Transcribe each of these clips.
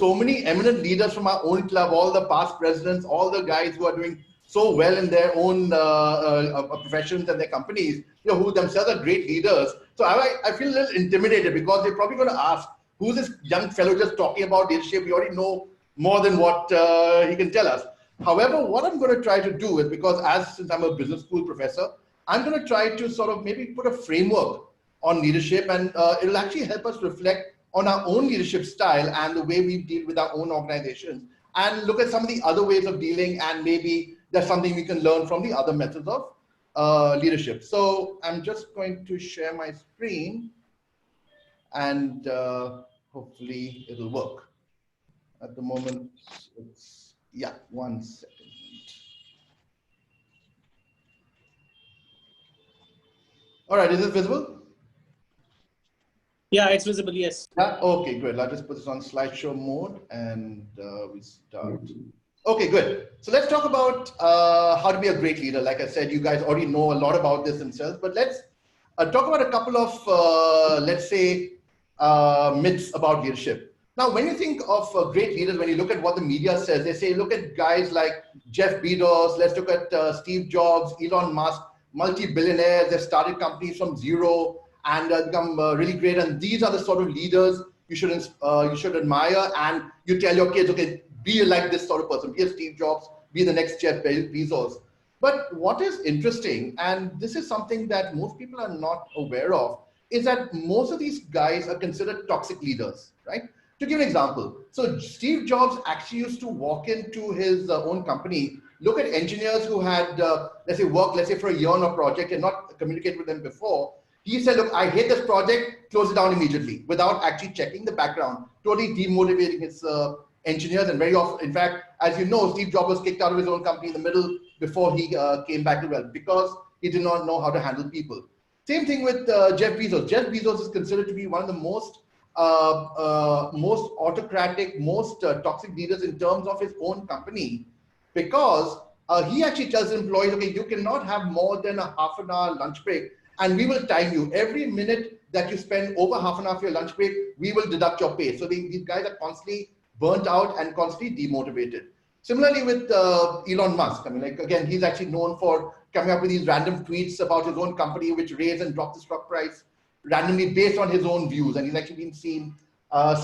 so many eminent leaders from our own club, all the past presidents, all the guys who are doing so well in their own professions and their companies, who themselves are great leaders. So I feel a little intimidated because they're probably going to ask, who's this young fellow just talking about leadership? We already know more than what he can tell us. However, what I'm going to try to do is, because since I'm a business school professor, I'm going to try to sort of maybe put a framework on leadership, and it'll actually help us reflect on our own leadership style and the way we deal with our own organizations, and look at some of the other ways of dealing, and maybe there's something we can learn from the other methods of leadership. So I'm just going to share my screen, and hopefully it'll work. At the moment, it's, yeah, 1 second. All right, is this visible? Yeah, it's visible, yes. Yeah, okay, good. I'll just put this on slideshow mode and we start. Okay, good. So let's talk about how to be a great leader. Like I said, you guys already know a lot about this themselves, but let's talk about a couple of, let's say, myths about leadership. Now, when you think of great leaders, when you look at what the media says, they say, look at guys like Jeff Bezos, let's look at Steve Jobs, Elon Musk, multi-billionaires. They've started companies from zero and become really great. And these are the sort of leaders you should admire. And you tell your kids, okay, be like this sort of person, be a Steve Jobs, be the next Jeff Bezos. But what is interesting, and this is something that most people are not aware of, is that most of these guys are considered toxic leaders, right? To give an example, so Steve Jobs actually used to walk into his own company, look at engineers who had, let's say, worked, let's say, for a year on a project and not communicate with them before. He said, look, I hate this project, close it down immediately, without actually checking the background, totally demotivating his engineers. And very often, in fact, as you know, Steve Jobs was kicked out of his own company in the middle before he came back to wealth, because he did not know how to handle people. Same thing with Jeff Bezos. Jeff Bezos is considered to be one of the most autocratic, most toxic leaders in terms of his own company, because he actually tells employees, okay, you cannot have more than a half an hour lunch break, and we will time you. Every minute that you spend over half an hour for your lunch break, we will deduct your pay. So these guys are constantly burnt out and constantly demotivated. Similarly with Elon Musk, I mean, like, again, he's actually known for coming up with these random tweets about his own company, which raised and dropped the stock price randomly based on his own views. And he's actually been seen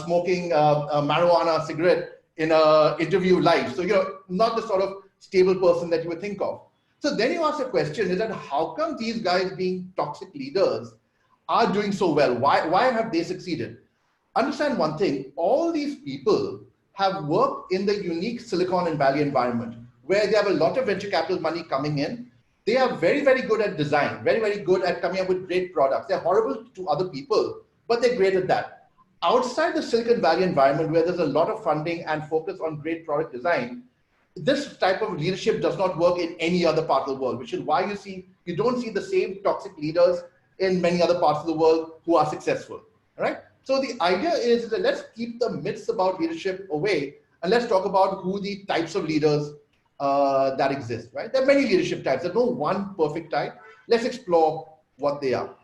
smoking a marijuana cigarette in an interview live. So, not the sort of stable person that you would think of. So then you ask the question, is that how come these guys being toxic leaders are doing so well? Why have they succeeded? Understand one thing, all these people have worked in the unique Silicon Valley environment where they have a lot of venture capital money coming in. They are very, very good at design, very, very good at coming up with great products. They're horrible to other people, but they're great at that. Outside the Silicon Valley environment, where there's a lot of funding and focus on great product design, this type of leadership does not work in any other part of the world, which is why you don't see the same toxic leaders in many other parts of the world who are successful, right? So the idea is that let's keep the myths about leadership away, and let's talk about who the types of leaders that exist, right? There are many leadership types. There's no one perfect type. Let's explore what they are.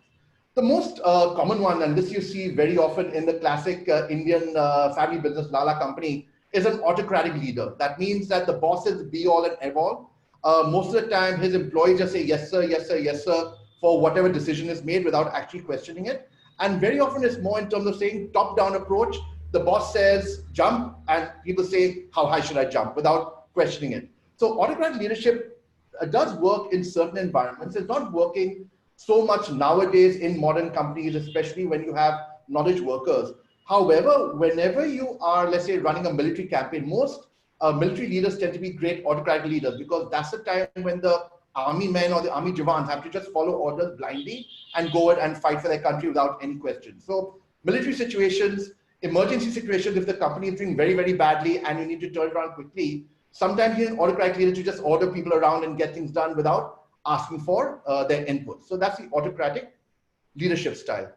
The most common one, and this you see very often in the classic Indian family business Lala company, is an autocratic leader. That means that the boss is the be all and end all. Most of the time, his employees just say, yes, sir, yes, sir, yes, sir, for whatever decision is made without actually questioning it. And very often it's more in terms of saying top-down approach. The boss says jump, and people say, how high should I jump, without questioning it. So autocratic leadership does work in certain environments. It's not working so much nowadays in modern companies, especially when you have knowledge workers. However, whenever you are, let's say, running a military campaign, most military leaders tend to be great autocratic leaders, because that's the time when the army men or the army jawans have to just follow orders blindly and go and fight for their country without any question. So military situations, emergency situations, if the company is doing very, very badly and you need to turn it around quickly, sometimes you're an autocratic leader to just order people around and get things done without asking for their input. So that's the autocratic leadership style.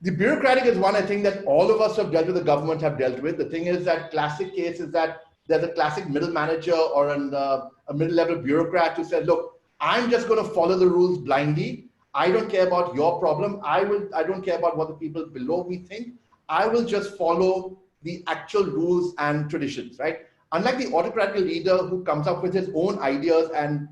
The bureaucratic is one I think that all of us who have dealt with the government have dealt with. The thing is that classic case is that there's a classic middle manager or a middle level bureaucrat who said, look, I'm just going to follow the rules blindly. I don't care about your problem. I don't care about what the people below me think. I will just follow the actual rules and traditions, right? Unlike the autocratic leader who comes up with his own ideas and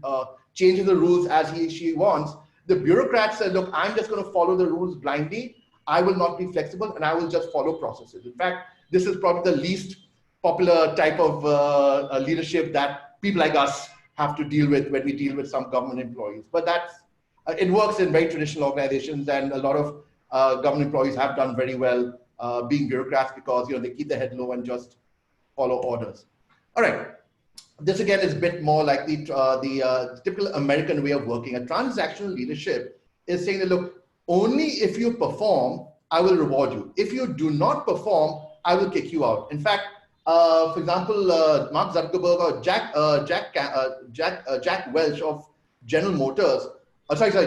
changes the rules as she wants, the bureaucrat says, look, I'm just going to follow the rules blindly. I will not be flexible and I will just follow processes. In fact, this is probably the least popular type of leadership that people like us have to deal with when we deal with some government employees. But that's, it works in very traditional organizations, and a lot of government employees have done very well being bureaucrats because they keep their head low and just follow orders. All right. This again is a bit more like the typical American way of working. A transactional leadership is saying that, look, only if you perform, I will reward you. If you do not perform, I will kick you out. In fact, for example, Mark Zuckerberg or Jack Welch of General Motors,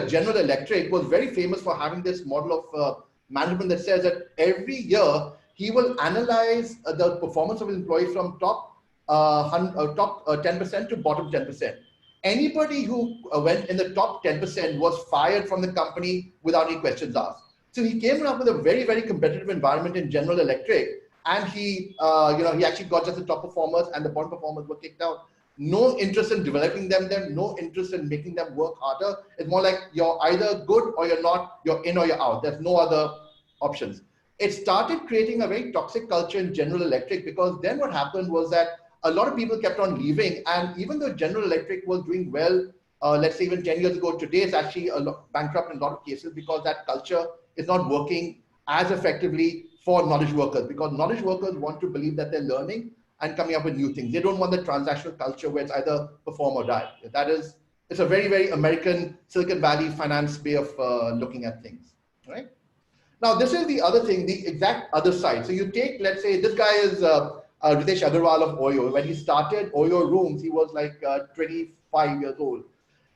General Electric, was very famous for having this model of management that says that every year he will analyze the performance of his employees from top 10% to bottom 10%. Anybody who went in the top 10% was fired from the company without any questions asked. So he came up with a very, very competitive environment in General Electric, and he actually got just the top performers, and the bottom performers were kicked out. No interest in developing them, no interest in making them work harder. It's more like you're either good or you're not, you're in or you're out. There's no other options. It started creating a very toxic culture in General Electric, because then what happened was that a lot of people kept on leaving, and even though General Electric was doing well, let's say even 10 years ago, today it's actually bankrupt in a lot of cases because that culture is not working as effectively for knowledge workers, because knowledge workers want to believe that they're learning and coming up with new things. They don't want the transactional culture where it's either perform or die. It's a very, very American Silicon Valley finance way of looking at things, right? Now, this is the other thing, the exact other side. So you take, let's say, this guy is Ritesh Agarwal of Oyo. When he started Oyo Rooms, he was like 25 years old.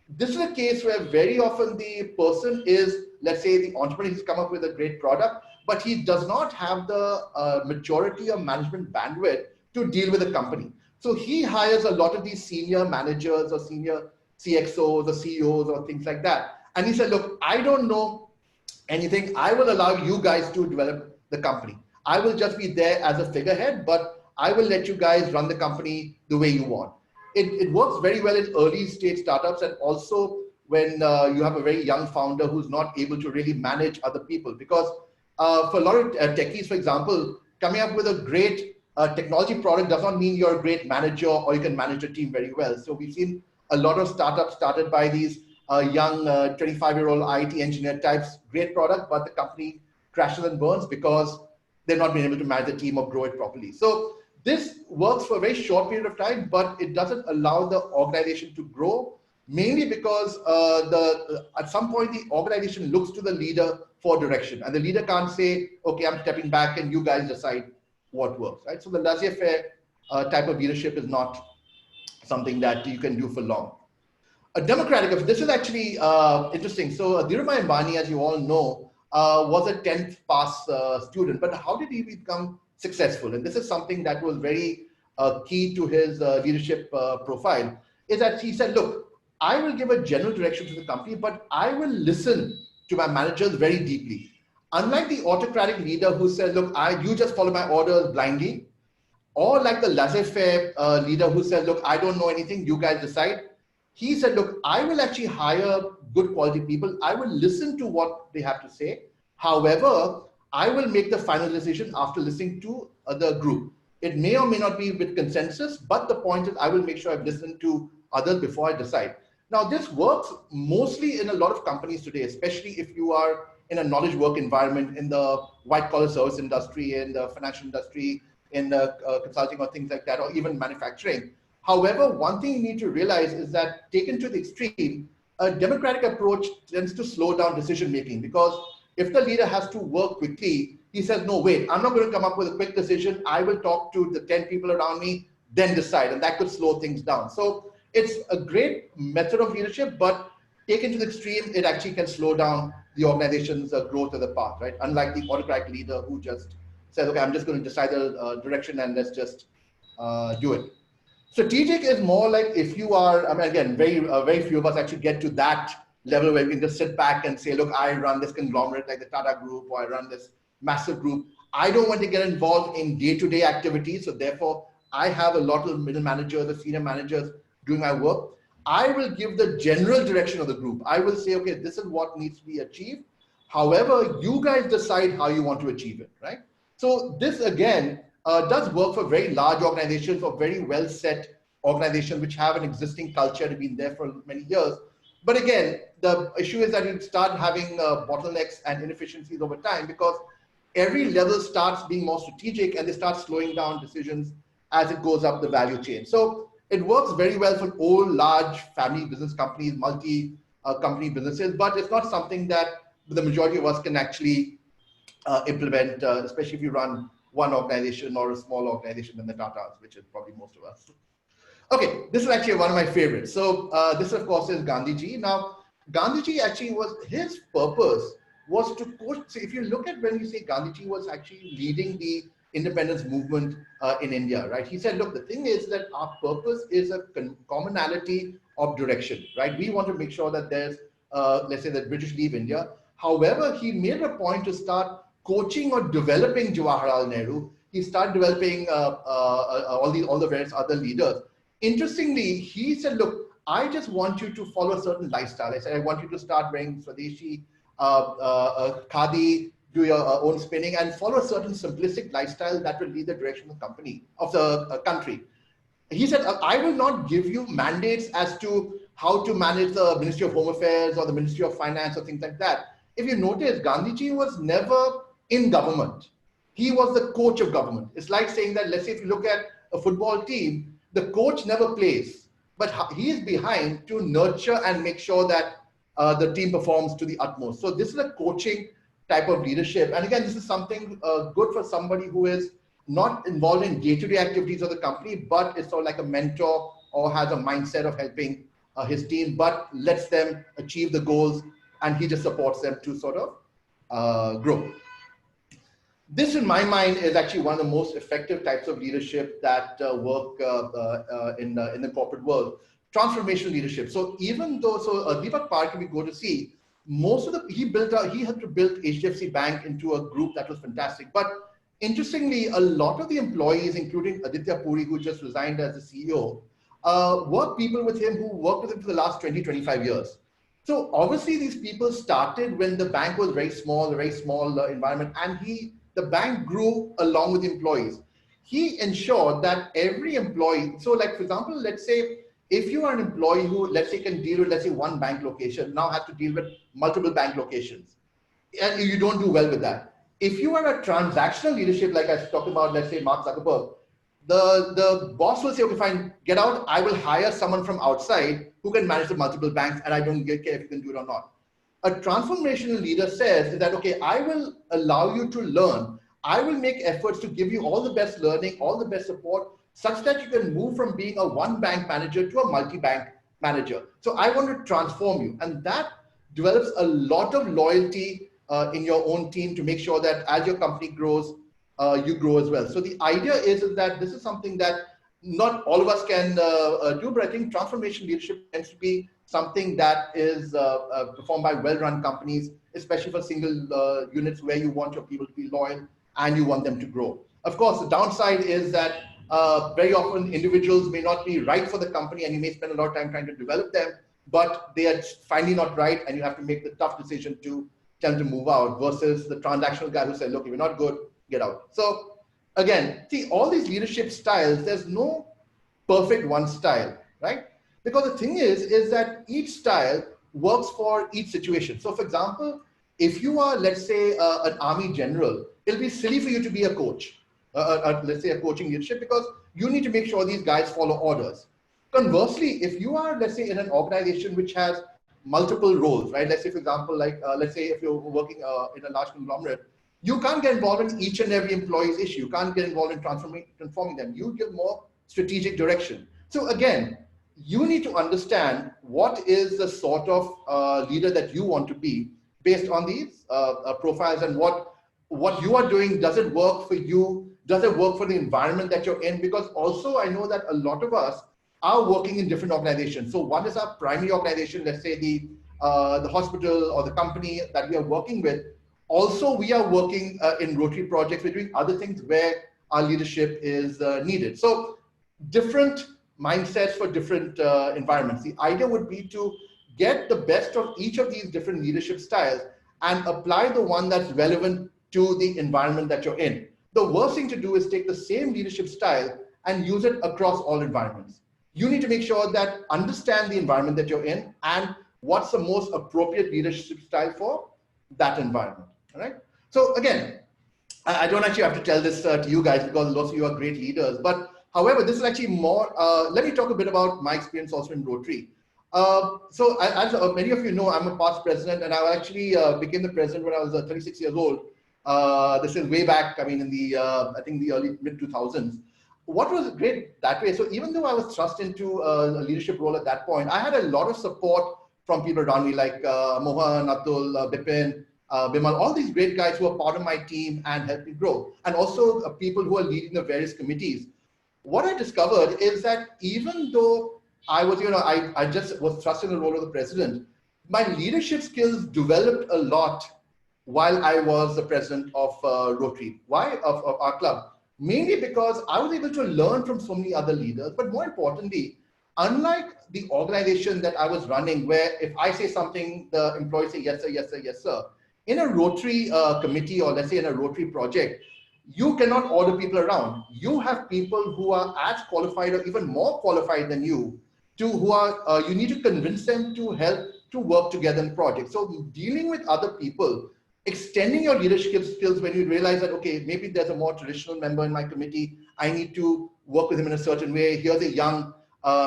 This is a case where very often the person is, let's say, the entrepreneur who's come up with a great product, but he does not have the maturity or management bandwidth to deal with a company. So he hires a lot of these senior managers or senior CXOs or CEOs or things like that. And he said, look, I don't know anything. I will allow you guys to develop the company. I will just be there as a figurehead, but I will let you guys run the company the way you want. It works very well in early stage startups, and also when you have a very young founder who's not able to really manage other people. Because for a lot of techies, for example, coming up with a great technology product does not mean you're a great manager or you can manage a team very well. So we've seen a lot of startups started by these young 25-year-old IT engineer types, great product, but the company crashes and burns because they're not being able to manage the team or grow it properly. So this works for a very short period of time, but it doesn't allow the organization to grow, mainly because at some point the organization looks to the leader for direction, and the leader can't say, okay, I'm stepping back and you guys decide what works, right? So the laissez-faire type of leadership is not something that you can do for long. A democratic, this is actually interesting. So Dhirubhai Ambani, as you all know, was a 10th pass student, but how did he become successful? And this is something that was very key to his leadership profile, is that he said, look, I will give a general direction to the company, but I will listen to my managers very deeply. Unlike the autocratic leader who says, look, you just follow my orders blindly, or like the laissez-faire leader who says, look, I don't know anything, you guys decide. He said, look, I will actually hire good quality people. I will listen to what they have to say. However, I will make the final decision after listening to the group. It may or may not be with consensus, but the point is I will make sure I've listened to others before I decide. Now, this works mostly in a lot of companies today, especially if you are in a knowledge work environment, in the white collar service industry, in the financial industry, in the consulting or things like that, or even manufacturing. However, one thing you need to realize is that taken to the extreme, a democratic approach tends to slow down decision making, because if the leader has to work quickly, he says, no, wait, I'm not going to come up with a quick decision. I will talk to the 10 people around me, then decide. And that could slow things down. So it's a great method of leadership, but taken to the extreme, it actually can slow down the organization's growth of the path, right? Unlike the autocratic leader who just says, okay, I'm just going to decide the direction and let's just do it. Strategic is more like if you are, I mean, again, very few of us actually get to that level where we can just sit back and say, look, I run this conglomerate like the Tata Group, or I run this massive group. I don't want to get involved in day-to-day activities. So therefore, I have a lot of middle managers, the senior managers doing my work. I will give the general direction of the group. I will say, okay, this is what needs to be achieved. However, you guys decide how you want to achieve it, right? So this again does work for very large organizations or very well set organizations which have an existing culture and have been there for many years. But again, the issue is that you start having bottlenecks and inefficiencies over time because every level starts being more strategic and they start slowing down decisions as it goes up the value chain. So it works very well for all large family business companies, multi-company businesses, but it's not something that the majority of us can actually implement, especially if you run one organization or a small organization in the Tatas, which is probably most of us. Okay, this is actually one of my favorites. So this, of course, is Gandhiji. Now, Gandhiji actually his purpose was to push. So if you look at when you say Gandhiji was actually leading the independence movement in India, right? He said, look, the thing is that our purpose is a commonality of direction, right? We want to make sure that there's, let's say that British leave India. However, he made a point to start coaching or developing Jawaharlal Nehru. He started developing all the various other leaders. Interestingly, he said, look, I just want you to follow a certain lifestyle. I said, I want you to start wearing Swadeshi, khadi, do your own spinning and follow a certain simplistic lifestyle that will lead the direction of the company, of the country. He said, I will not give you mandates as to how to manage the Ministry of Home Affairs or the Ministry of Finance or things like that. If you notice, Gandhiji was never in government. He was the coach of government. It's like saying that, let's say if you look at a football team, the coach never plays, but he is behind to nurture and make sure that the team performs to the utmost. So this is a coaching type of leadership. And again, this is something good for somebody who is not involved in day-to-day activities of the company, but is sort of like a mentor or has a mindset of helping his team, but lets them achieve the goals and he just supports them to sort of grow. This, in my mind, is actually one of the most effective types of leadership that work in the corporate world. Transformational leadership. So even though, Deepak Park, we go to see, most of the, he had to build HDFC Bank into a group that was fantastic. But interestingly, a lot of the employees, including Aditya Puri, who just resigned as the CEO, were people with him who worked with him for the last 20, 25 years. So obviously these people started when the bank was very small environment, and the bank grew along with the employees. He ensured that every employee, so like for example, let's say if you are an employee who, let's say, can deal with, let's say, one bank location, now has to deal with multiple bank locations, and you don't do well with that. If you are a transactional leadership, like I was talking about, let's say Mark Zuckerberg, the boss will say, okay, fine, get out. I will hire someone from outside who can manage the multiple banks, and I don't care if you can do it or not. A transformational leader says is that, okay, I will allow you to learn. I will make efforts to give you all the best learning, all the best support, such that you can move from being a one bank manager to a multi-bank manager. So I want to transform you. And that develops a lot of loyalty in your own team to make sure that as your company grows, you grow as well. So the idea is that this is something that not all of us can do, but I think transformation leadership tends to be something that is performed by well-run companies, especially for single units where you want your people to be loyal and you want them to grow. Of course, the downside is that very often individuals may not be right for the company and you may spend a lot of time trying to develop them, but they are finally not right and you have to make the tough decision to tell them to move out versus the transactional guy who said, look, if you're not good, get out. So again, see, all these leadership styles, there's no perfect one style, right? Because the thing is that each style works for each situation. So for example, if you are, let's say, an army general, it'll be silly for you to be a coach, let's say a coaching leadership, because you need to make sure these guys follow orders. Conversely, if you are, let's say, in an organization which has multiple roles, right? Let's say, for example, like, let's say if you're working in a large conglomerate, you can't get involved in each and every employee's issue. You can't get involved in transforming them. You give more strategic direction. So again, you need to understand what is the sort of leader that you want to be based on these profiles, and what you are doing. Does it work for you? Does it work for the environment that you're in? Because also I know that a lot of us are working in different organizations. So one is our primary organization, let's say the hospital or the company that we are working with. Also, we are working in Rotary projects. We're doing other things where our leadership is needed. So different mindsets for different environments. The idea would be to get the best of each of these different leadership styles and apply the one that's relevant to the environment that you're in. The worst thing to do is take the same leadership style and use it across all environments. You need to make sure that understand the environment that you're in and what's the most appropriate leadership style for that environment. All right. So again, I don't actually have to tell this to you guys because lots of you are great leaders. But however, this is actually more, let me talk a bit about my experience also in Rotary. So as many of you know, I'm a past president, and I actually became the president when I was 36 years old. This is way back, I mean, in the, I think the early mid 2000s. What was great that way, so even though I was thrust into a leadership role at that point, I had a lot of support from people around me like Mohan, Atul, Bipin, Bimal, all these great guys who are part of my team and helped me grow. And also people who are leading the various committees. What I discovered is that even though I was, I just was thrust in the role of the president, my leadership skills developed a lot while I was the president of Rotary. Why? Of our club. Mainly because I was able to learn from so many other leaders, but more importantly, unlike the organization that I was running, where if I say something, the employees say, yes, sir, yes, sir, yes, sir. In a Rotary committee, or let's say in a Rotary project, you cannot order people around. You have people who are as qualified or even more qualified than you, who are, you need to convince them to help to work together in projects. So dealing with other people, extending your leadership skills when you realize that, okay, maybe there's a more traditional member in my committee, I need to work with him in a certain way. Here's a young,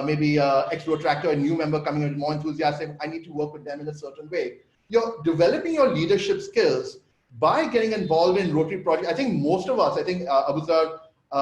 maybe ex-Rotractor, a new member coming in more enthusiastic, I need to work with them in a certain way. You're developing your leadership skills by getting involved in Rotary projects. I think most of us, I think Abuzar,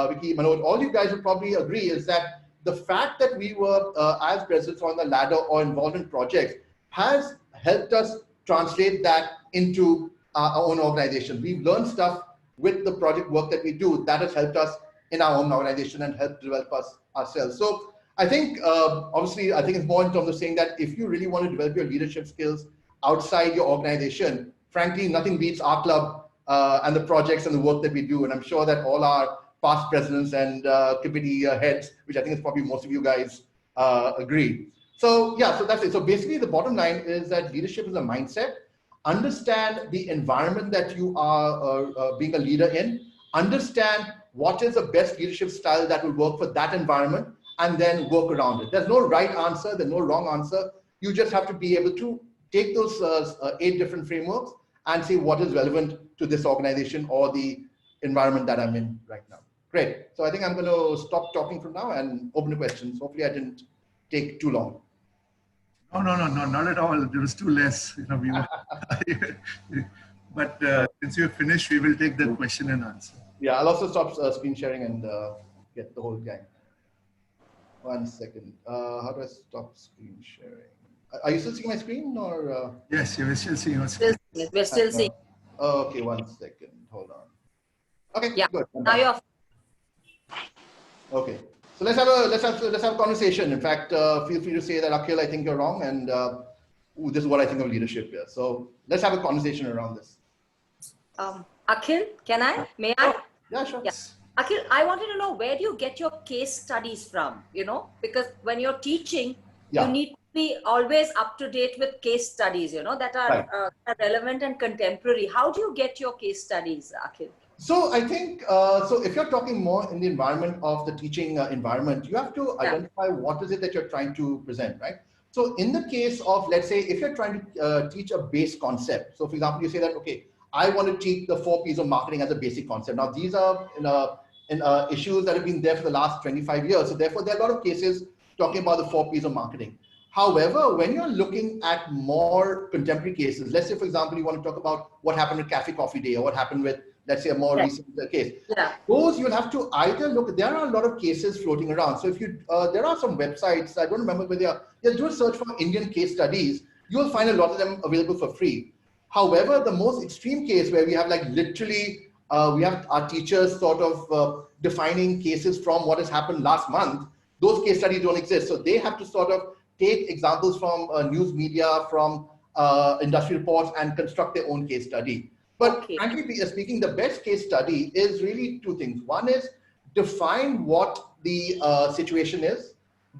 Vicky, Manoj, all you guys would probably agree is that the fact that we were as presidents on the ladder or involved in projects has helped us translate that into our own organization. We've learned stuff with the project work that we do that has helped us in our own organization and helped develop us ourselves. So I think, obviously, I think it's more in terms of saying that if you really want to develop your leadership skills outside your organization, frankly, nothing beats our club and the projects and the work that we do. And I'm sure that all our past presidents and committee heads, which I think is probably most of you guys agree. So yeah, so that's it. So basically the bottom line is that leadership is a mindset. Understand the environment that you are being a leader in, understand what is the best leadership style that will work for that environment, and then work around it. There's no right answer, there's no wrong answer. You just have to be able to take those 8 different frameworks and see what is relevant to this organization or the environment that I'm in right now. Great. So I think I'm going to stop talking from now and open to questions. Hopefully I didn't take too long. No, not at all. There was too less. We were but since you're finished, we will take that question and answer. Yeah, I'll also stop screen sharing and get the whole gang. 1 second. How do I stop screen sharing? Are you still seeing my screen or? Yes, we're still seeing your screen. We're still seeing. Okay, 1 second. Hold on. Okay, yeah. Good. Now you're. Okay. So let's have a conversation. In fact, feel free to say that, AKHIL, I think you're wrong, and this is what I think of leadership here. So let's have a conversation around this. AKHIL, can I? May I? Oh, yeah, sure. Yeah. AKHIL, I wanted to know, where do you get your case studies from? Because when you're teaching, you need to be always up to date with case studies, that are relevant and contemporary. How do you get your case studies, AKHIL? So I think, so if you're talking more in the environment of the teaching environment, you have to identify what is it that you're trying to present, right? So in the case of, let's say, if you're trying to teach a base concept. So for example, you say that, okay, I want to teach the 4 P's of marketing as a basic concept. Now these are issues that have been there for the last 25 years. So therefore there are a lot of cases talking about the 4 P's of marketing. However, when you're looking at more contemporary cases, let's say, for example, you want to talk about what happened with Cafe Coffee Day or what happened with, let's say, a more recent case. Those you'll have to either look, there are a lot of cases floating around. So if you, there are some websites, I don't remember where they are, just do a search for Indian case studies, you'll find a lot of them available for free. However, the most extreme case where we have like literally, we have our teachers sort of defining cases from what has happened last month, those case studies don't exist. So they have to sort of take examples from news media, from industry reports and construct their own case study. But frankly speaking, the best case study is really two things. One is define what the situation is,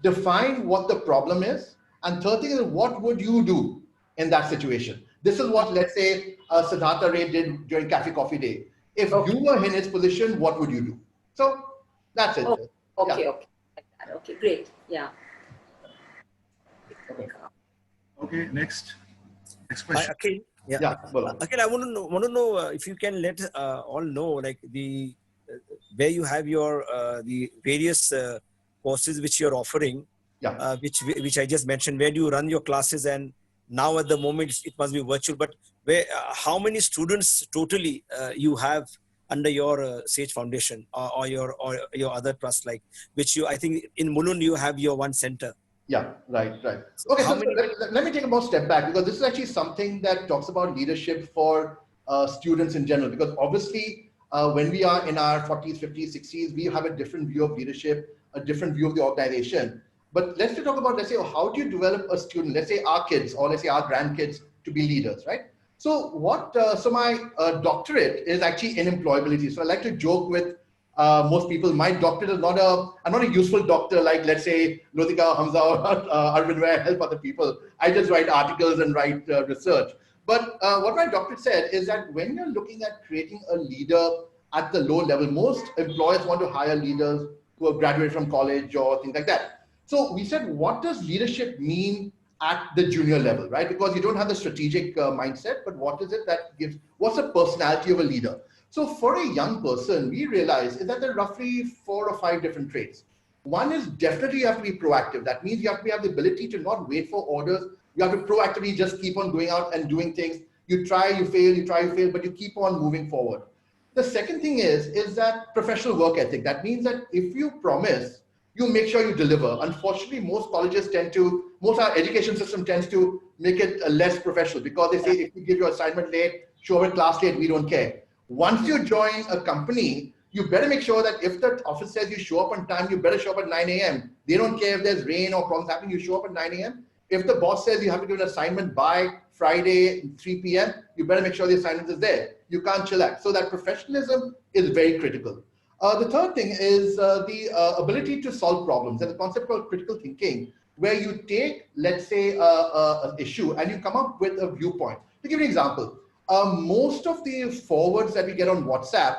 define what the problem is, and third thing is what would you do in that situation. This is what, let's say, Siddhartha Ray did during Cafe Coffee Day. If you were in his position, what would you do? So that's it. Okay. Okay, great. Yeah. Okay, next question. Akhil, Akhil, I want to know if you can let all know, like where you have your the various courses which you're offering, which I just mentioned. Where do you run your classes? And now at the moment it must be virtual, but where how many students totally you have under your Sage Foundation or your other trust, like which you, I think in Mulund you have your one center. Yeah, right. Okay, so let me take a more step back, because this is actually something that talks about leadership for students in general, because obviously when we are in our 40s, 50s, 60s, we have a different view of leadership, a different view of the organization. But let's talk about, let's say, how do you develop a student, let's say our kids or let's say our grandkids to be leaders, right? So so my doctorate is actually in employability. So I like to joke with most people, my doctorate is I'm not a useful doctor like, let's say, Lotika, Hamza or Arvind, where I help other people. I just write articles and write research. But what my doctorate said is that when you're looking at creating a leader at the low level, most employers want to hire leaders who have graduated from college or things like that. So we said, what does leadership mean at the junior level, right? Because you don't have the strategic mindset, but what is it that gives, what's the personality of a leader? So for a young person, we realize is that there are roughly 4 or 5 different traits. One is definitely you have to be proactive. That means you have to have the ability to not wait for orders. You have to proactively just keep on going out and doing things. You try, you fail, you try, you fail, but you keep on moving forward. The second thing is that professional work ethic. That means that if you promise, you make sure you deliver. Unfortunately, most colleges most our education system tends to make it less professional, because they say if you give your assignment late, show up at class late, we don't care. Once you join a company, you better make sure that if the office says you show up on time, you better show up at 9 a.m. They don't care if there's rain or problems happening, you show up at 9 a.m. If the boss says you have to do an assignment by Friday, 3 p.m., you better make sure the assignment is there. You can't chillax. So that professionalism is very critical. The third thing is the ability to solve problems. There's a concept called critical thinking, where you take, let's say, an issue and you come up with a viewpoint. To give you an example, most of the forwards that we get on WhatsApp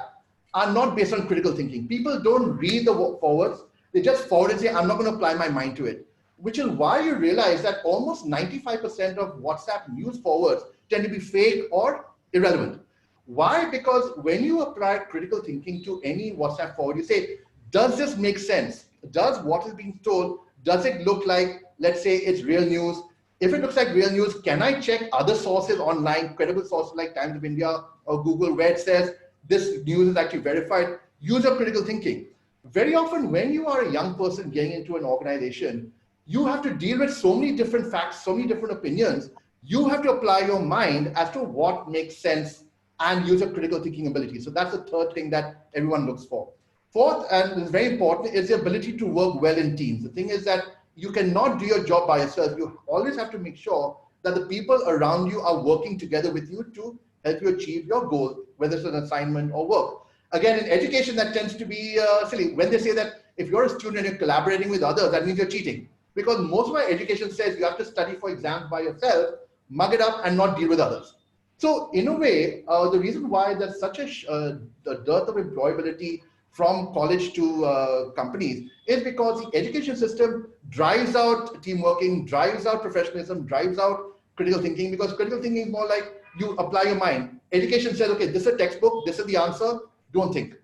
are not based on critical thinking. People don't read the forwards. They just forward and say, I'm not going to apply my mind to it. Which is why you realize that almost 95% of WhatsApp news forwards tend to be fake or irrelevant. Why? Because when you apply critical thinking to any WhatsApp forward, you say, does this make sense? Does what is being told, does it look like, let's say it's real news? If it looks like real news, can I check other sources online, credible sources like Times of India or Google, where it says this news is actually verified? Use your critical thinking. Very often when you are a young person getting into an organization, you have to deal with so many different facts, so many different opinions. You have to apply your mind as to what makes sense and use a critical thinking ability. So that's the third thing that everyone looks for. Fourth, and is very important, is the ability to work well in teams. The thing is that you cannot do your job by yourself. You always have to make sure that the people around you are working together with you to help you achieve your goal, whether it's an assignment or work. Again, in education, that tends to be silly. When they say that if you're a student and you're collaborating with others, that means you're cheating. Because most of our education says you have to study for exams by yourself, mug it up and not deal with others. So in a way, the reason why there's such a dearth of employability from college to companies is because the education system drives out teamworking, drives out professionalism, drives out critical thinking, because critical thinking is more like you apply your mind. Education says, okay, this is a textbook, this is the answer, don't think.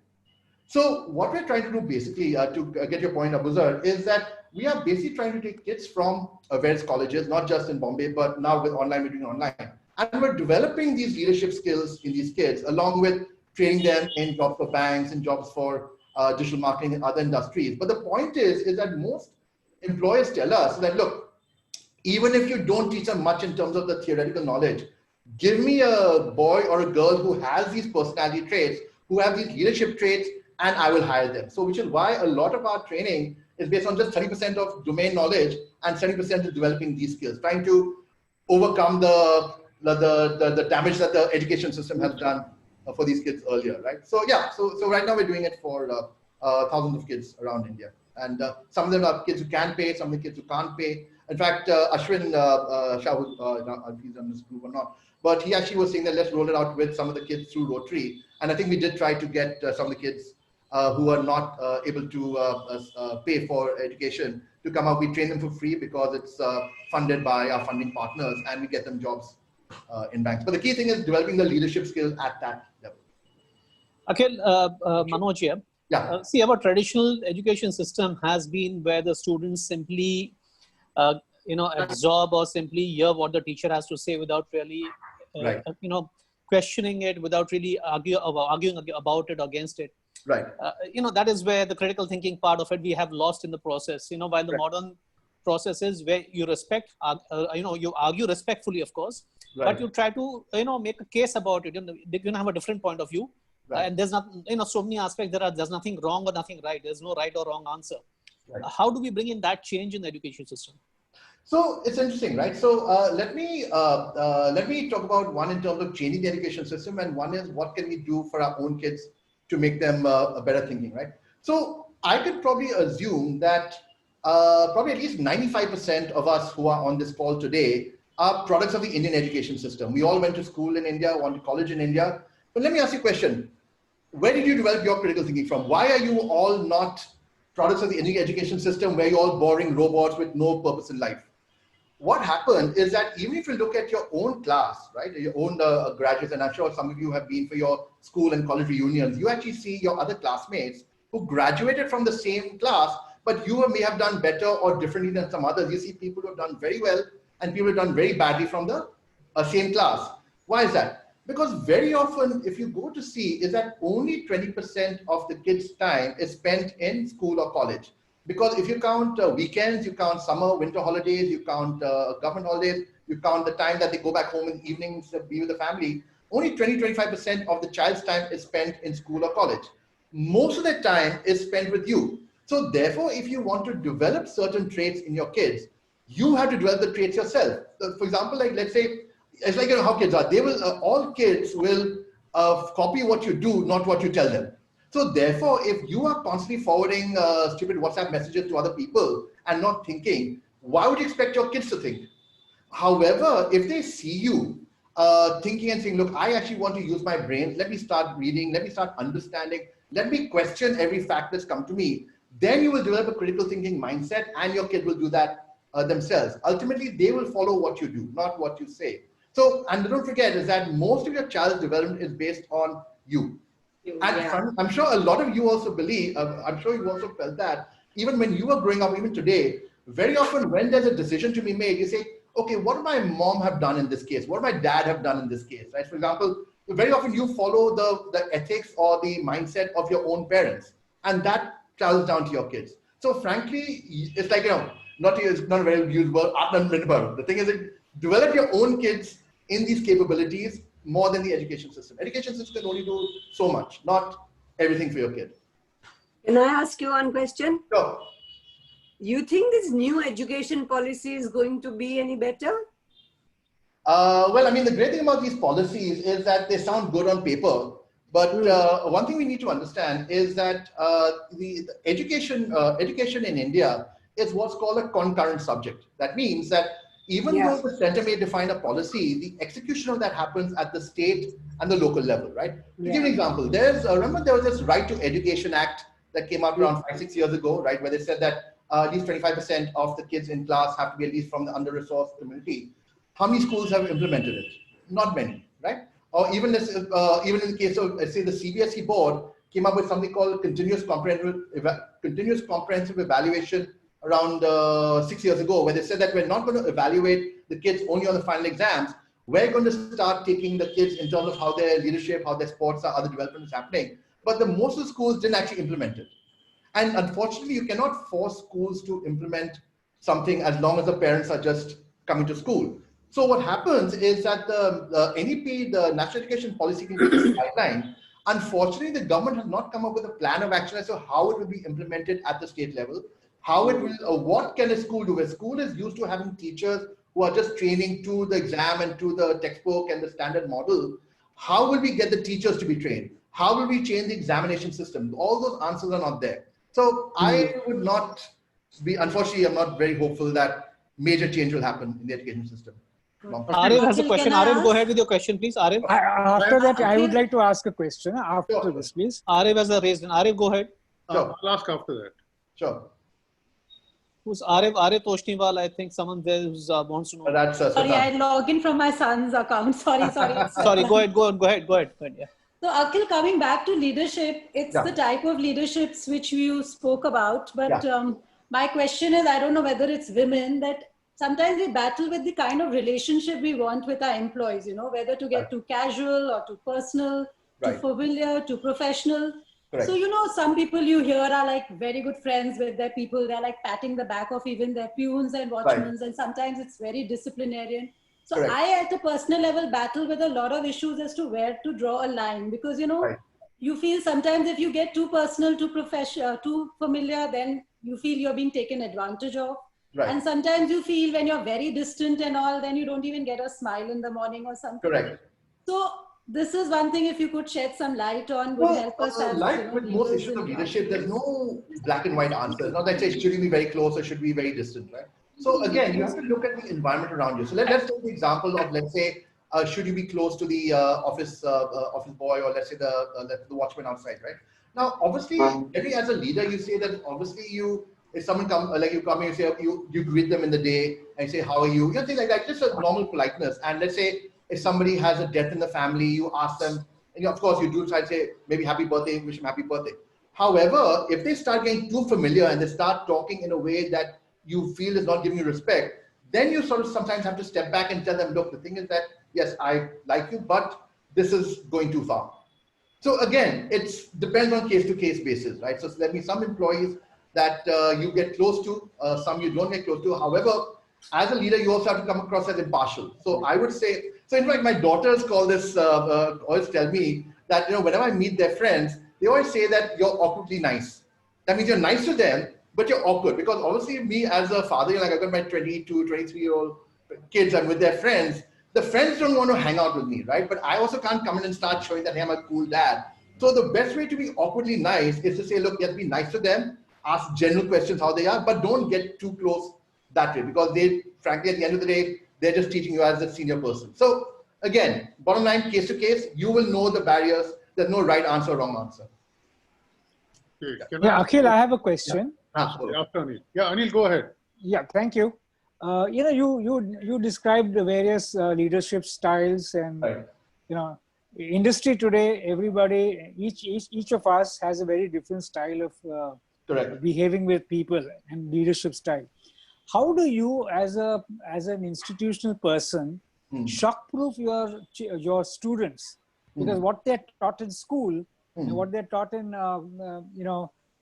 So what we're trying to do basically, to get your point, Abuzar, is that we are basically trying to take kids from various colleges, not just in Bombay, but now with online, we're doing online. And we're developing these leadership skills in these kids, along with training them in jobs for banks and jobs for digital marketing and other industries. But the point is that most employers tell us that, look, even if you don't teach them much in terms of the theoretical knowledge, give me a boy or a girl who has these personality traits, who have these leadership traits, and I will hire them. So which is why a lot of our training is based on just 30% of domain knowledge and 70% is developing these skills, trying to overcome the the damage that the education system has done for these kids earlier, right? So yeah, so right now we're doing it for thousands of kids around India, and some of them are kids who can pay, some of the kids who can't pay. In fact, Ashwin Shah, I don't know if he's on this group or not, but he actually was saying that let's roll it out with some of the kids through Rotary, and I think we did try to get some of the kids who are not able to pay for education to come out. We train them for free because it's funded by our funding partners, and we get them jobs in banks. But the key thing is developing the leadership skills at that level. Akhil, Manoj here. Yeah. See, our traditional education system has been where the students simply, absorb or simply hear what the teacher has to say without really, right. Questioning it, without really arguing about it, against it. Right. That is where the critical thinking part of it we have lost in the process. While the right. modern process is where you respect, you argue respectfully, of course, right. but you try to, make a case about it. They can have a different point of view. Right. And there's not, so many aspects there's nothing wrong or nothing right. There's no right or wrong answer. Right. How do we bring in that change in the education system? So it's interesting, right? So let me talk about one in terms of changing the education system, and one is what can we do for our own kids to make them a better thinking, right? So I could probably assume that probably at least 95% of us who are on this call today are products of the Indian education system. We all went to school in India, went to college in India. But let me ask you a question. Where did you develop your critical thinking from? Why are you all not products of the Indian education system where you're all boring robots with no purpose in life? What happened is that even if you look at your own class, right, your own graduates, and I'm sure some of you have been for your school and college reunions, you actually see your other classmates who graduated from the same class, but you may have done better or differently than some others. You see people who have done very well and people who have done very badly from the same class. Why is that? Because very often, if you go to see, is that only 20% of the kids' time is spent in school or college. Because if you count weekends, you count summer, winter holidays, you count government holidays, you count the time that they go back home in the evenings to be with the family, only 20-25% of the child's time is spent in school or college. Most of the time is spent with you. So therefore, if you want to develop certain traits in your kids, you have to develop the traits yourself. So for example, like let's say, it's like how kids are. They will all kids will copy what you do, not what you tell them. So therefore, if you are constantly forwarding stupid WhatsApp messages to other people and not thinking, why would you expect your kids to think? However, if they see you thinking and saying, look, I actually want to use my brain. Let me start reading. Let me start understanding. Let me question every fact that's come to me. Then you will develop a critical thinking mindset, and your kid will do that themselves. Ultimately, they will follow what you do, not what you say. So, and don't forget is that most of your child's development is based on you. And yeah. I'm sure a lot of you also believe, I'm sure you also felt that even when you were growing up, even today, very often when there's a decision to be made, you say, okay, what would my mom have done in this case? What would my dad have done in this case, right? For example, very often you follow the ethics or the mindset of your own parents, and that travels down to your kids. So frankly, it's like, not a very used word, the thing is, develop your own kids in these capabilities more than the education system. Education system can only do so much, not everything for your kid. Can I ask you one question? Sure. You think this new education policy is going to be any better? Well, I mean, the great thing about these policies is that they sound good on paper. But one thing we need to understand is that the education in India is what's called a concurrent subject. That means that even though the center may define a policy, the execution of that happens at the state and the local level, right? To give an example, remember there was this Right to Education Act that came out around 5-6 years ago, right? Where they said that at least 25% of the kids in class have to be at least from the under-resourced community. How many schools have implemented it? Not many, right? Or even in the case of, let's say, the CBSE board came up with something called continuous comprehensive evaluation around 6 years ago, where they said that we're not going to evaluate the kids only on the final exams. We're going to start taking the kids in terms of how their leadership, how their sports are, other development is happening. But most of the schools didn't actually implement it. And unfortunately, you cannot force schools to implement something as long as the parents are just coming to school. So what happens is that the NEP, the National Education Policy Committee guideline, unfortunately, the government has not come up with a plan of action as to how it will be implemented at the state level. How it will, what can a school do? A school is used to having teachers who are just training to the exam and to the textbook and the standard model, how will we get the teachers to be trained? How will we change the examination system? All those answers are not there. So I would not be, unfortunately, I'm not very hopeful that major change will happen in the education system. Arif has a question. Arif, go ahead with your question, please. Arif. After that, I would like to ask a question after this, please. Arif has a raised hand. Arif, go ahead. Sure. I'll ask after that. Sure. Who's Arif? Arif Toshniwal, I think someone there who wants to know. That's sorry, I log in from my son's account. Sorry. Sorry, go ahead. Yeah. So Akhil, coming back to leadership, it's the type of leaderships which you spoke about. But my question is, I don't know whether it's women, that sometimes we battle with the kind of relationship we want with our employees, whether to get too casual or too personal, too familiar, too professional. Correct. So, some people you hear are like very good friends with their people. They're like patting the back of even their peons and watchmen. And sometimes it's very disciplinarian. So I, at a personal level, battle with a lot of issues as to where to draw a line, because, you feel sometimes if you get too personal, too professional, too familiar, then you feel you're being taken advantage of. Right. And sometimes you feel when you're very distant and all, then you don't even get a smile in the morning or something. Correct. So this is one thing, if you could shed some light on, would help us. Like with most issues of leadership, there's no black and white answer. Not that say, should you be very close or should we be very distant, right? So again, you have to look at the environment around you. So let's take the example of, let's say, should you be close to the office boy, or let's say the watchman outside, right? Now, obviously, maybe as a leader, you say that obviously if someone come and you say, you greet them in the day and say, how are you? Things like that, just a normal politeness. And let's say if somebody has a death in the family, you ask them, and of course you do try to say, maybe happy birthday, wish them happy birthday. However, if they start getting too familiar and they start talking in a way that you feel is not giving you respect, then you sort of sometimes have to step back and tell them, look, the thing is that, yes, I like you, but this is going too far. So again, it depends on case-to-case basis, right? So there may be some employees that you get close to, some you don't get close to. However, as a leader, you also have to come across as impartial. So I would say, so in fact, my daughters call this, always tell me that, whenever I meet their friends, they always say that you're awkwardly nice. That means you're nice to them, but you're awkward, because obviously me as a father, I've got my 22, 23-year-old kids, I'm with their friends. The friends don't want to hang out with me, right? But I also can't come in and start showing that, hey, I'm a cool dad. So the best way to be awkwardly nice is to say, look, yes, be nice to them, ask general questions how they are, but don't get too close that way, because they, frankly, at the end of the day, they're just teaching you as a senior person. So again, bottom line, case to case, you will know the barriers. There's no right answer or wrong answer. Akhil, I have a question. After Anil. Anil, go ahead. Yeah, thank you. You described the various leadership styles, and industry today, everybody, each of us has a very different style of behaving with people and leadership style. How do you, as an institutional person, shock-proof your students? Because what they're taught in school and what they're taught in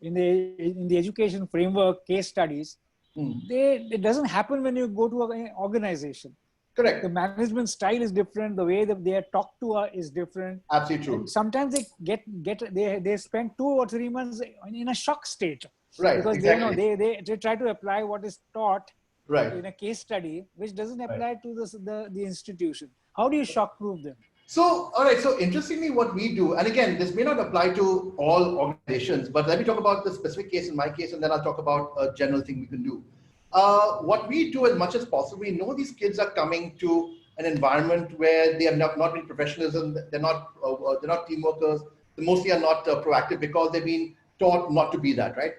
in the education framework, case studies, it doesn't happen when you go to an organization. Correct. The management style is different. The way that they are talked to is different. Absolutely true. And sometimes they spend 2 or 3 months in a shock state. Right. Because they try to apply what is taught in a case study, which doesn't apply to the institution. How do you shock proof them? So, all right. So interestingly, what we do, and again, this may not apply to all organizations, but let me talk about the specific case in my case, and then I'll talk about a general thing we can do. What we do as much as possible, we know these kids are coming to an environment where they have not been professionalism, they're not team workers, they mostly are not proactive because they've been taught not to be that, right?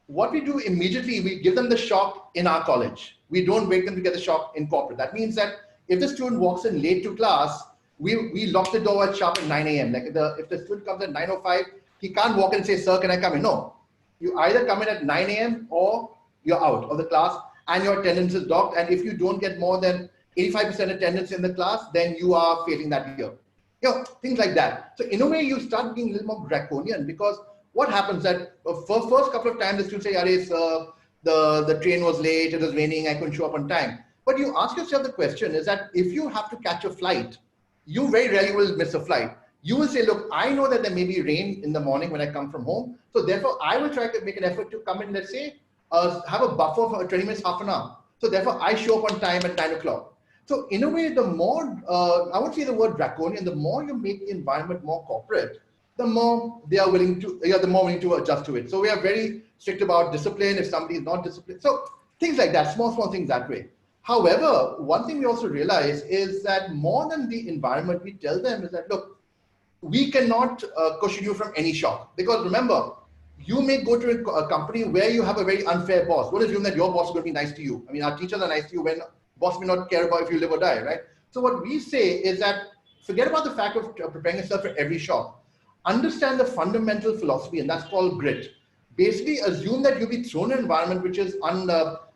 What we do immediately, we give them the shock in our college. We don't wait them to get the shock in corporate. That means that if the student walks in late to class, we lock the door at sharp at 9 a.m. Like if the student comes at 9:05, he can't walk in and say, sir, can I come in? No. You either come in at 9 a.m. or you're out of the class and your attendance is docked. And if you don't get more than 85% attendance in the class, then you are failing that year. Things like that. So in a way, you start being a little more draconian, because what happens that for first couple of times, the students say, the train was late, it was raining, I couldn't show up on time. But you ask yourself the question is that if you have to catch a flight, you very rarely will miss a flight. You will say, look, I know that there may be rain in the morning when I come from home. So therefore, I will try to make an effort to come in, let's say, have a buffer for 20 minutes, half an hour. So therefore, I show up on time at 9 o'clock. So in a way, the more, I won't say the word draconian, the more you make the environment more corporate, the more they are willing to, the more willing to adjust to it. So we are very strict about discipline if somebody is not disciplined. So things like that, small things that way. However, one thing we also realize is that more than the environment, we tell them is that, look, we cannot cushion you from any shock. Because remember, you may go to a company where you have a very unfair boss. Don't assume that your boss is going to be nice to you. I mean, our teachers are nice to you when boss may not care about if you live or die, right? So what we say is that forget about the fact of preparing yourself for every shock. Understand the fundamental philosophy, and that's called grit. Basically, assume that you'll be thrown in an environment which is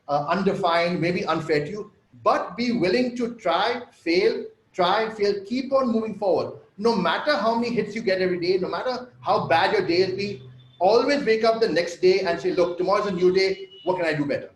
undefined, maybe unfair to you, but be willing to try, fail, keep on moving forward. No matter how many hits you get every day, no matter how bad your days be, always wake up the next day and say, look, tomorrow's a new day. What can I do better?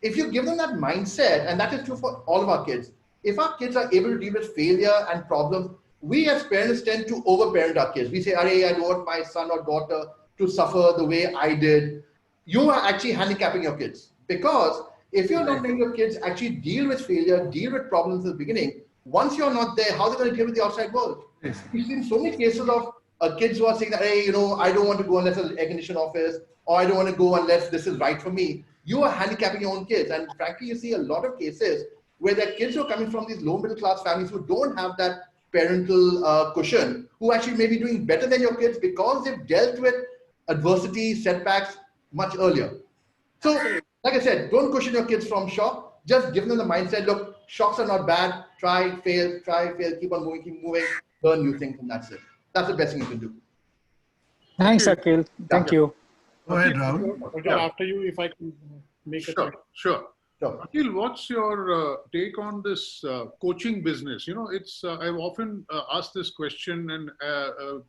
If you give them that mindset, and that is true for all of our kids, if our kids are able to deal with failure and problems, we as parents tend to overparent our kids. We say, I don't want my son or daughter to suffer the way I did. You are actually handicapping your kids, because if you're not letting your kids actually deal with failure, deal with problems at the beginning, once you're not there, how are they going to deal with the outside world? Yes. We've seen so many cases of kids who are saying that, hey, I don't want to go unless there's an air conditioned office, or I don't want to go unless this is right for me. You are handicapping your own kids. And frankly, you see a lot of cases where there are kids who are coming from these low middle class families who don't have that parental cushion, who actually may be doing better than your kids because they've dealt with adversity, setbacks much earlier. So, like I said, don't cushion your kids from shock. Just give them the mindset, look, shocks are not bad. Try, fail, keep on moving, learn new things, and that's it. That's the best thing you can do. Thanks, Akhil. Thank you. Go ahead, Rahul. After you, if I can make a comment. Sure. Akhil, what's your take on this coaching business? It's I've often asked this question, and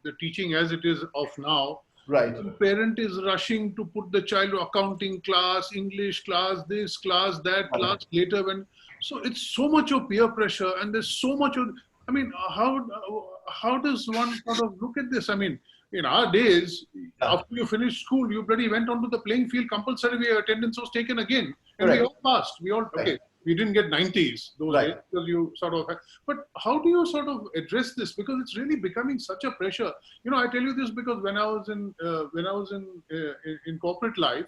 the teaching as it is of now. Right. The parent is rushing to put the child to accounting class, English class, this class, that class later. So it's so much of peer pressure, and there's so much of. I mean, how does one sort of look at this? I mean, in our days, after you finished school, you bloody went onto the playing field compulsory. Attendance was taken again, and we all passed. We all we didn't get 90s those days because you sort of. But how do you sort of address this? Because it's really becoming such a pressure. I tell you this because when I was in corporate life,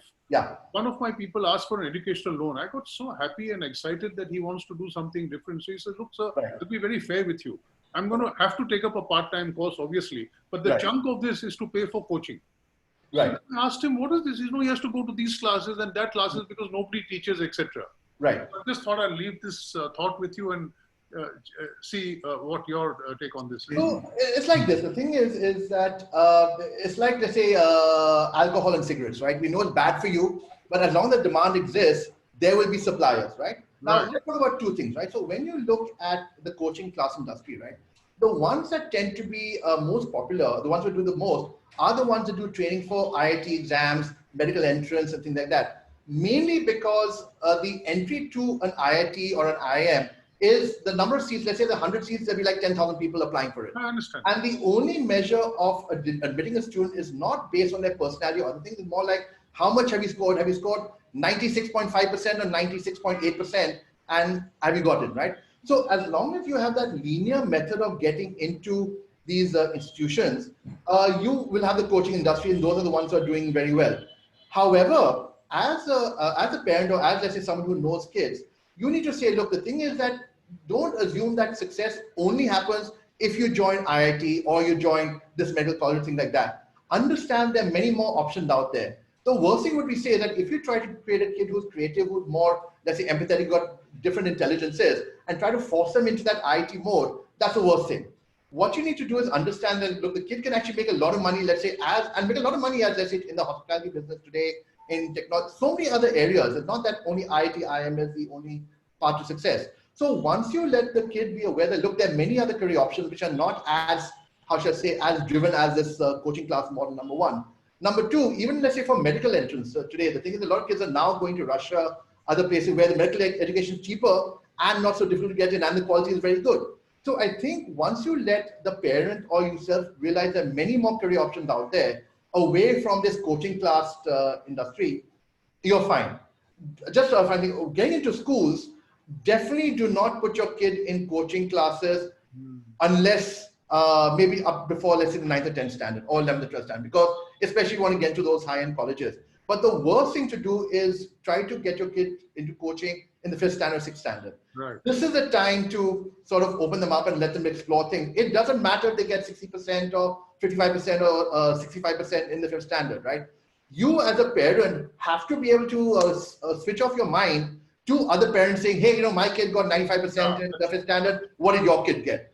one of my people asked for an educational loan. I got so happy and excited that he wants to do something different. So he says, "Look, sir, to be very fair with you, I'm going to have to take up a part-time course, obviously, but the chunk of this is to pay for coaching." Right. So I asked him, "What is this?" He has to go to these classes and that classes because nobody teaches, etc. Right. I just thought I'll leave this thought with you and see what your take on this is. So it's like this. The thing is that it's like, let's say, alcohol and cigarettes, right? We know it's bad for you, but as long as the demand exists, there will be suppliers, right? Now, let's talk about two things, right? So when you look at the coaching class industry, right, the ones that tend to be most popular, the ones who do the most, are the ones that do training for IIT exams, medical entrance, and things like that. Mainly because the entry to an IIT or an IIM is the number of seats. Let's say the 100 seats, there'll be like 10,000 people applying for it. I understand. And the only measure of admitting a student is not based on their personality or other things. It's more like, how much have you scored? Have you scored 96.5% or 96.8%? And have you got it, right? So as long as you have that linear method of getting into these institutions, you will have the coaching industry, and those are the ones who are doing very well. However, as a parent, or as, let's say, someone who knows kids, you need to say, look, the thing is that don't assume that success only happens if you join IIT or you join this medical college, thing like that. Understand there are many more options out there. The worst thing would be say that if you try to create a kid who's creative, who's more, let's say, empathetic, got different intelligences, and try to force them into that IIT mode, that's the worst thing. What you need to do is understand that, look, the kid can actually make a lot of money, let's say, and make a lot of money as, let's say, in the hospitality business today, in technology, so many other areas. It's not that only IIT, IIM is the only path to success. So once you let the kid be aware that, look, there are many other career options which are not as, how should I say, as driven as this coaching class model, number one. Number two, even let's say for medical entrance today, the thing is a lot of kids are now going to Russia, other places where the medical education is cheaper and not so difficult to get in, and the quality is very good. So I think once you let the parent or yourself realize there are many more career options out there, away from this coaching class industry, you're fine. just getting into schools, definitely do not put your kid in coaching classes unless maybe up before, let's say, the 9th or 10th standard or 11th or 12th standard, because especially if you want to get to those high-end colleges. But the worst thing to do is try to get your kid into coaching in the 5th standard, 6th standard. Right. This is the time to sort of open them up and let them explore things. It doesn't matter if they get 60% or 55% or 65% in the 5th standard, right? You as a parent have to be able to switch off your mind to other parents saying, hey, my kid got 95% in the 5th standard. What did your kid get?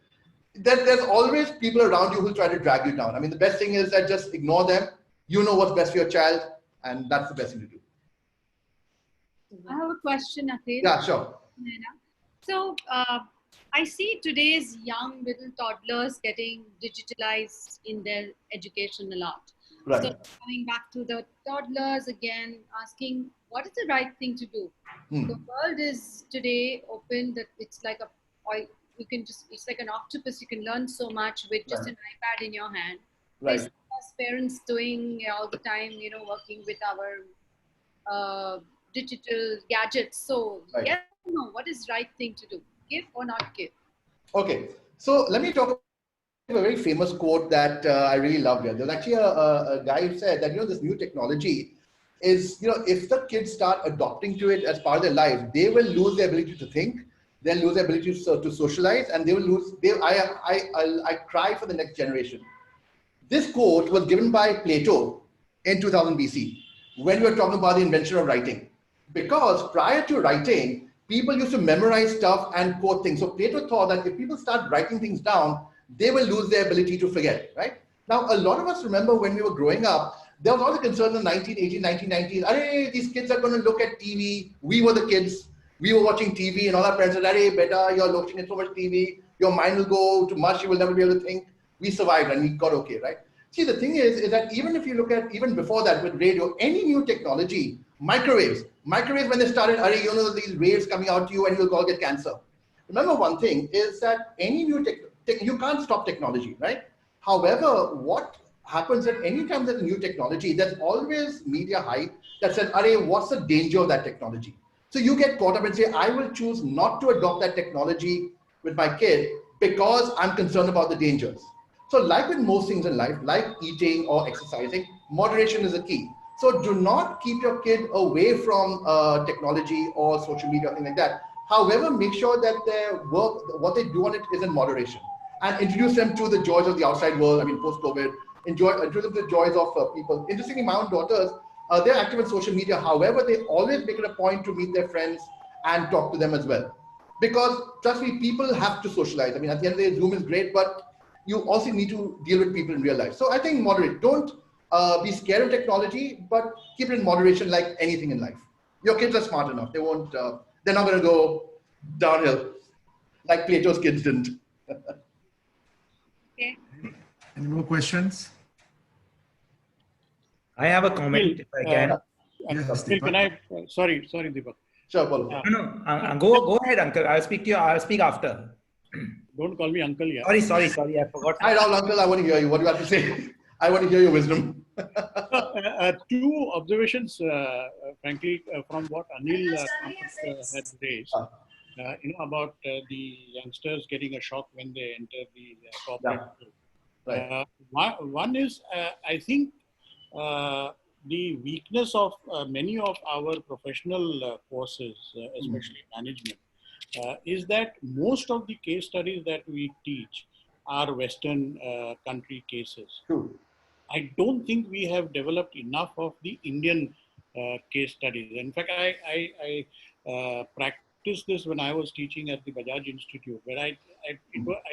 There's always people around you who try to drag you down. I mean, the best thing is that just ignore them. You know what's best for your child, and that's the best thing to do. I have a question, AKHIL. Yeah, sure. So I see today's young little toddlers getting digitalized in their education a lot. Right. So coming back to the toddlers again, asking what is the right thing to do? The world is today open that it's like it's like an octopus. You can learn so much with just an iPad in your hand. Right. Us parents doing all the time, working with our digital gadgets. So yes, what is right thing to do? Give or not give? Okay, so let me talk about a very famous quote that I really love here. There's actually a guy who said that, this new technology is, if the kids start adopting to it as part of their life, they will lose their ability to think, they'll lose their ability to socialize, and they will lose, I cry for the next generation. This quote was given by Plato in 2000 BC, when we were talking about the invention of writing. Because prior to writing, people used to memorize stuff and quote things. So Plato thought that if people start writing things down, they will lose their ability to forget, right? Now, a lot of us remember when we were growing up, there was also concern in the 1980s, 1990s, Arey, these kids are going to look at TV. We were the kids. We were watching TV and all our parents said, Arey, beta, you're looking at so much TV. Your mind will go to mush. You will never be able to think. We survived and we got okay, right? See, the thing is that even if you look at, even before that with radio, any new technology, microwaves when they started, these waves coming out to you and you'll all get cancer. Remember one thing is that any new you can't stop technology, right? However, what happens at any time there's a new technology, there's always media hype that says, what's the danger of that technology? So you get caught up and say, I will choose not to adopt that technology with my kid because I'm concerned about the dangers. So like with most things in life, like eating or exercising, moderation is a key. So do not keep your kid away from technology or social media or things like that. However, make sure that their work, what they do on it is in moderation. And introduce them to the joys of the outside world, post-COVID, introduce them to the joys of people. Interestingly, my own daughters, they're active in social media. However, they always make it a point to meet their friends and talk to them as well. Because, trust me, people have to socialize. At the end of the day, Zoom is great, but you also need to deal with people in real life. So I think moderate. Don't be scared of technology, but keep it in moderation like anything in life. Your kids are smart enough. They won't, they're not going to go downhill like Plato's kids didn't. Okay. Any more questions? I have a comment if I can. Yes, can I? Sorry, Deepak. Sure, Paul. No. Go ahead, uncle. I'll speak to you. I'll speak after. Don't call me uncle yet. Sorry. I forgot. Hi, Rahul, uncle. I want to hear you. What do you have to say? I want to hear your wisdom. Two observations, frankly, from what Anil had raised. About the youngsters getting a shock when they enter the corporate world. Right. One is, I think, the weakness of many of our professional courses, especially management, is that most of the case studies that we teach are Western country cases. True. I don't think we have developed enough of the Indian case studies. In fact, I practiced this when I was teaching at the Bajaj Institute, where I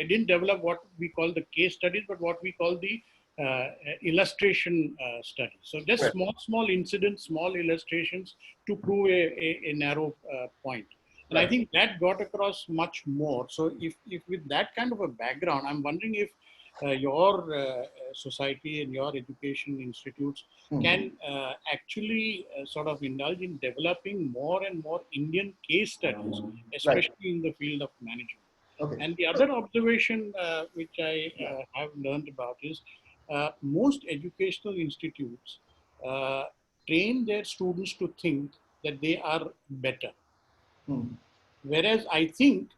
didn't develop what we call the case studies, but what we call the illustration studies. So just small incidents, small illustrations to prove a narrow point. And I think that got across much more. So if with that kind of a background, I'm wondering if your society and your education institutes can actually sort of indulge in developing more and more Indian case studies, especially in the field of management. Okay. And the other observation which I have learned about is most educational institutes train their students to think that they are better. Whereas I think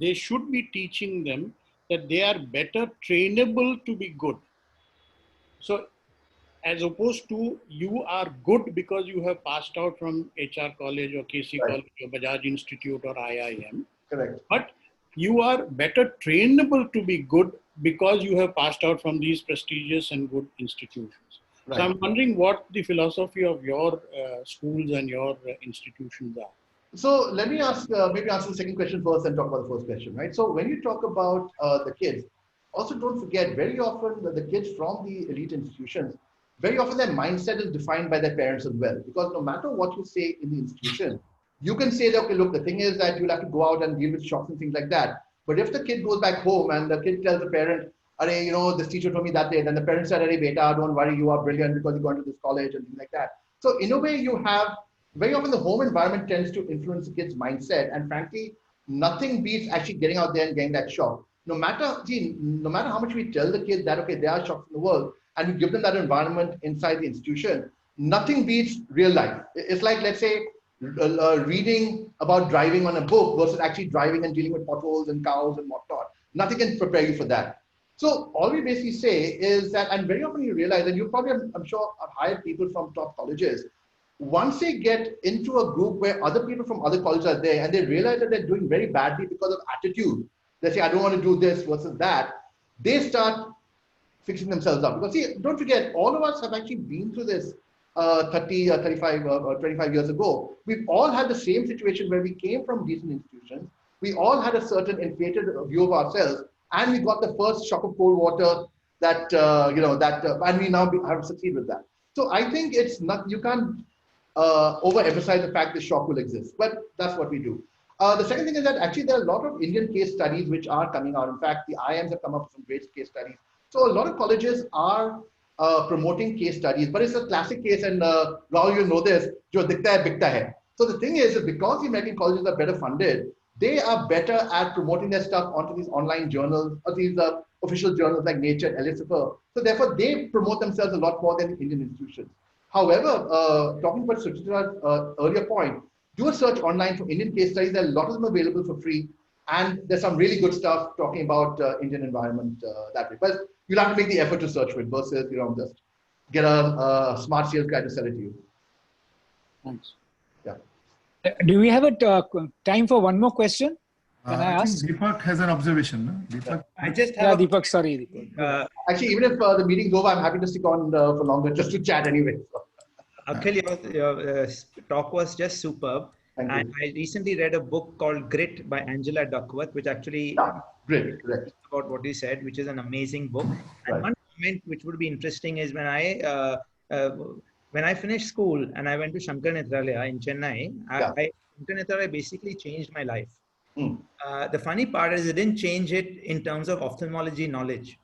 they should be teaching them that they are better trainable to be good. So as opposed to you are good because you have passed out from HR college or KC college or Bajaj Institute or IIM. Correct. But you are better trainable to be good because you have passed out from these prestigious and good institutions. So I'm wondering what the philosophy of your schools and your institutions are. So let me ask, maybe answer the second question first and talk about the first question, right? So when you talk about the kids, also don't forget very often that the kids from the elite institutions, very often their mindset is defined by their parents as well. Because no matter what you say in the institution, you can say that, okay, look, the thing is that you'll have to go out and deal with shocks and things like that. But if the kid goes back home and the kid tells the parent, Arey, you know, this teacher told me that day, then the parents said, Arey, beta, don't worry, you are brilliant because you're going to this college and things like that. So in a way you have, very often the home environment tends to influence the kid's mindset. And frankly, nothing beats actually getting out there and getting that shock. No matter how much we tell the kids that, okay, there are shocks in the world, and we give them that environment inside the institution, nothing beats real life. It's like, let's say, reading about driving on a book versus actually driving and dealing with potholes and cows and whatnot. Nothing can prepare you for that. So all we basically say is that, and very often you realize, and you probably, I'm sure, have hired people from top colleges. Once they get into a group where other people from other colleges are there and they realize that they're doing very badly because of attitude, they say, I don't want to do this versus that, they start fixing themselves up. Because see, don't forget, all of us have actually been through this 35 years ago. We've all had the same situation where we came from decent institutions. We all had a certain inflated view of ourselves, and we got the first shock of cold water that, and we now have succeeded with that. So I think it's not, you can't overemphasize the fact that shock will exist, but that's what we do. The second thing is that actually there are a lot of Indian case studies which are coming out. In fact, the IIMs have come up with some great case studies. So a lot of colleges are promoting case studies, but it's a classic case, and Rahul, you know this, jo dikhta hai, bikta hai. So the thing is, because the American colleges are better funded, they are better at promoting their stuff onto these online journals, or these official journals like Nature and Elsevier. So therefore, they promote themselves a lot more than the Indian institutions. However, talking about Suchita's earlier point, do a search online for Indian case studies. There are a lot of them available for free. And there's some really good stuff talking about Indian environment that way. But you'll have to make the effort to search for it versus, just get a smart sales guy to sell it to you. Thanks. Yeah. Do we have a time for one more question? Can I ask? Deepak has an observation. No? Deepak? I just have Deepak, sorry. Deepak. Actually, even if the meeting's over, I'm happy to stick on for longer just to chat anyway. Akhil, your talk was just superb. Thank and you. I recently read a book called Grit by Angela Duckworth, which actually Great. about what you said, which is an amazing book. And one comment which would be interesting is when I finished school and I went to Shankar Nethralaya in Chennai, Shankar Nethralaya basically changed my life. The funny part is it didn't change it in terms of ophthalmology knowledge.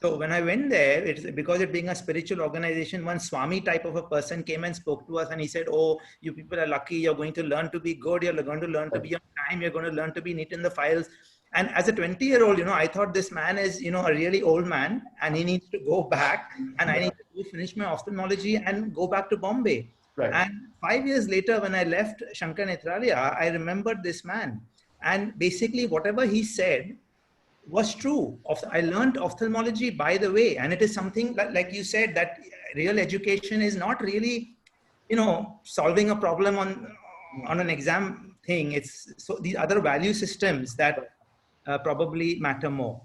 So when I went there, it's because it being a spiritual organization, one Swami type of a person came and spoke to us and he said, oh, you people are lucky, you're going to learn to be good, you're going to learn to be on time, you're going to learn to be neat in the files. And as a 20-year-old, I thought this man is, a really old man and he needs to go back and I need to finish my ophthalmology and go back to Bombay. And 5 years later, when I left Shankar Nethralaya, I remembered this man. And basically whatever he said was true. I learned ophthalmology, by the way, and it is something like you said, that real education is not really, solving a problem on an exam thing. It's so these other value systems that probably matter more.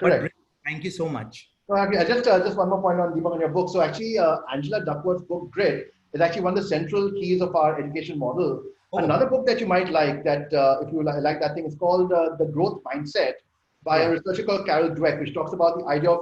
Correct. But thank you so much. Just one more point on Deepak on your book. So actually, Angela Duckworth's book Grit is actually one of the central keys of our education model. Another book that you might like, that if you like that thing, is called The Growth Mindset by a researcher called Carol Dweck, which talks about the idea of,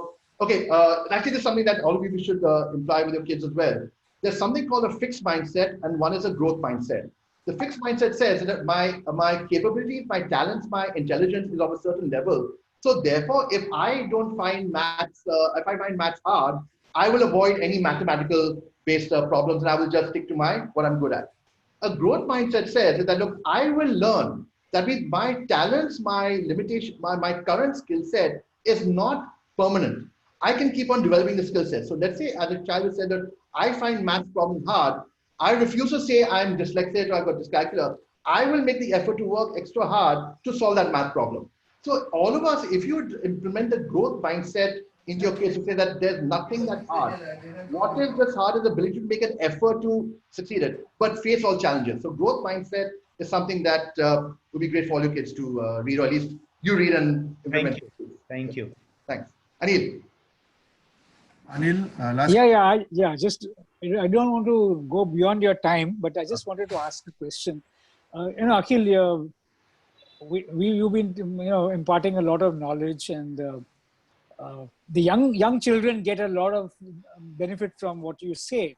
actually this is something that all of you should imply with your kids as well. There's something called a fixed mindset and one is a growth mindset. The fixed mindset says that my capabilities, my talents, my intelligence is of a certain level. So therefore, if I don't find maths, if I find maths hard, I will avoid any mathematical based problems and I will just stick to what I'm good at. A growth mindset says that, look, I will learn. That means my talents, my limitation, my current skill set is not permanent. I can keep on developing the skill set. So let's say as a child said that I find math problems hard, I refuse to say I'm dyslexic or I've got dyscalculia. I will make the effort to work extra hard to solve that math problem. So all of us, if you implement the growth mindset in your case to say that there's nothing that's hard. What is just hard is the ability to make an effort to succeed it, but face all challenges. So growth mindset is something that would be great for all your kids to read, or at least you read and implement. Thank you. Thanks. Anil. Anil, last. Just, I don't want to go beyond your time, but I just wanted to ask a question. Akhil, you've been, imparting a lot of knowledge, and the young children get a lot of benefit from what you say.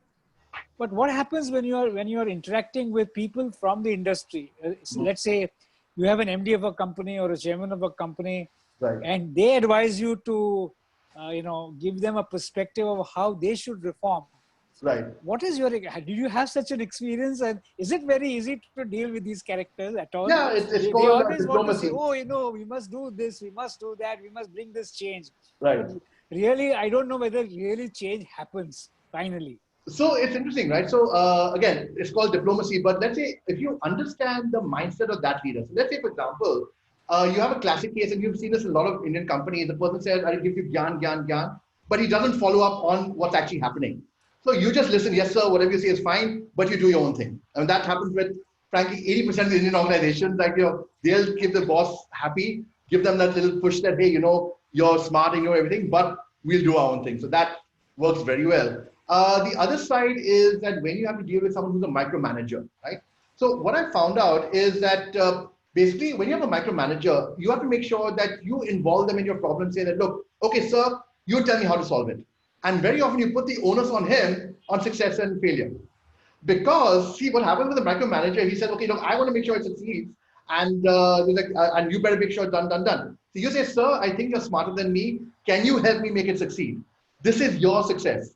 But what happens when you are interacting with people from the industry? Let's say you have an MD of a company or a chairman of a company, right, and they advise you to, give them a perspective of how they should reform. Right. What is did you have such an experience, and is it very easy to deal with these characters at all? Yeah, it's they called always diplomacy. want to say, we must do this, we must do that, we must bring this change. Right. But really, I don't know whether really change happens finally. So it's interesting, right? So again, it's called diplomacy, but let's say if you understand the mindset of that leader. So let's say, for example, you have a classic case, and you've seen this in a lot of Indian companies. The person says, I'll give you gyan, but he doesn't follow up on what's actually happening. So you just listen, yes, sir, whatever you say is fine, but you do your own thing. And that happens with, frankly, 80% of the Indian organizations. Like, they'll keep the boss happy, give them that little push that, hey, you're smart and you know everything, but we'll do our own thing. So that works very well. The other side is that when you have to deal with someone who's a micromanager, right? So what I found out is that basically when you have a micromanager, you have to make sure that you involve them in your problem, say that, look, okay, sir, you tell me how to solve it. And very often you put the onus on him on success and failure. Because see what happens with the micromanager, he says, okay, look, I want to make sure it succeeds. And and you better make sure it's done. So you say, sir, I think you're smarter than me. Can you help me make it succeed? This is your success.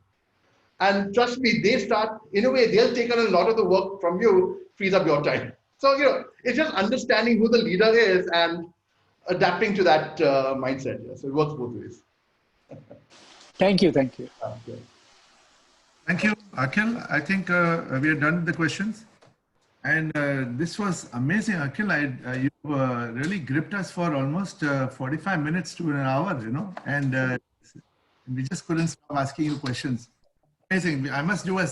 And trust me, they start, in a way, they'll take on a lot of the work from you, frees up your time. So, it's just understanding who the leader is and adapting to that mindset. Yeah. So it works both ways. Thank you. Thank you, Akhil. I think we are done with the questions. And this was amazing, Akhil. You really gripped us for almost 45 minutes to an hour, and we just couldn't stop asking you questions. Amazing. I must do a